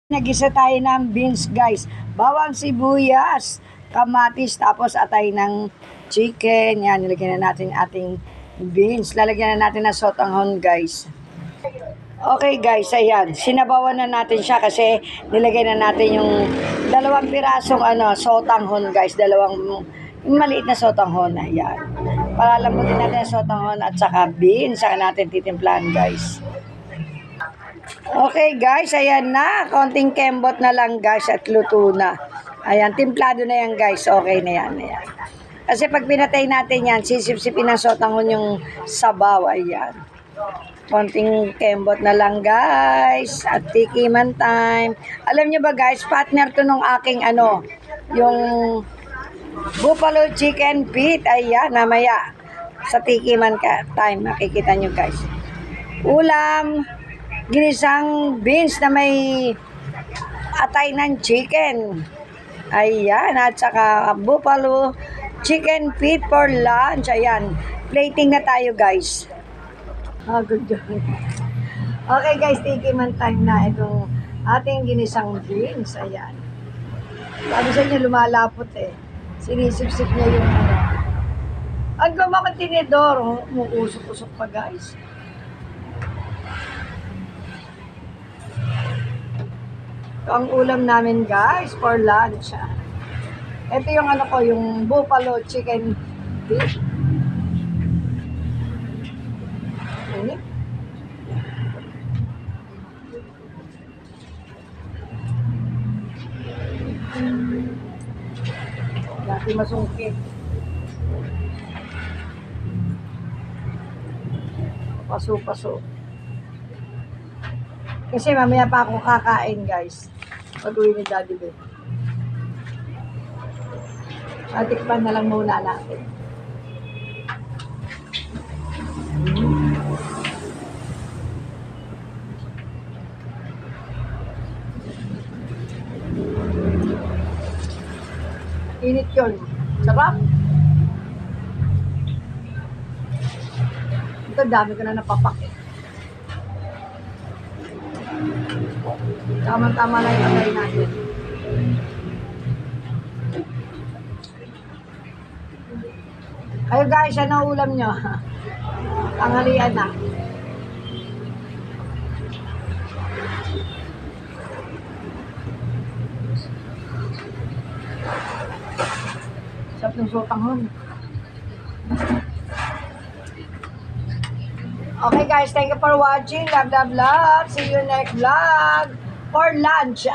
Nagisa tayo ng beans guys. Bawang sibuyas, kamatis, tapos atay ng chicken. Yan, nilagyan na natin ating beans. Lalagyan na natin ng sotanghon guys. Okay guys, ayan. Sinabawan na natin siya kasi nilagay na natin yung dalawang pirasong sotanghon guys. Yung maliit na sotanghon. Ayan. Palalambutin natin ang sotanghon at saka beans. Saka natin titimplahan guys. Okay guys, ayan na. Konting kembot na lang guys at luto na. Ayan, timplado na yan guys. Okay na yan. Ayan. Kasi pag pinatay natin yan, sisip-sipin ng sotanghon yung sabaw. Ayan. Konting kembot na lang guys. At tikiman time. Alam nyo ba guys, partner to nung aking yung buffalo chicken feet. Ayan, namaya. Sa tikiman time, makikita nyo guys. Ulam, ginisang beans na may atay ng chicken. Ayan, at saka buffalo chicken feet for lunch. Ayan, plating na tayo guys. Good job. Okay guys, tikiman time na itong ating ginisang beans. Ayan. Sabi sa inyo, lumalapot eh. Sinisip-sip niya yung Ang gumakang tinidor. Mukusok-usok pa guys. Ito ang ulam namin guys for lunch. Ito yung yung buffalo chicken beef. Init. Dati masungkit. Paso-paso. Kasi mamaya pa ako kakain guys. Pag-uwi ni Daddy Beth. Atikpan na lang muna natin. Init yun. Sarap. Ito dami ko na napapakit. Tama-tama na yung atay natin. Kayo guys, ano ulam nyo? Tanghalian na. Sarap ng sotanghon. Okay guys, thank you for watching. Love, love, love. See you next vlog for lunch.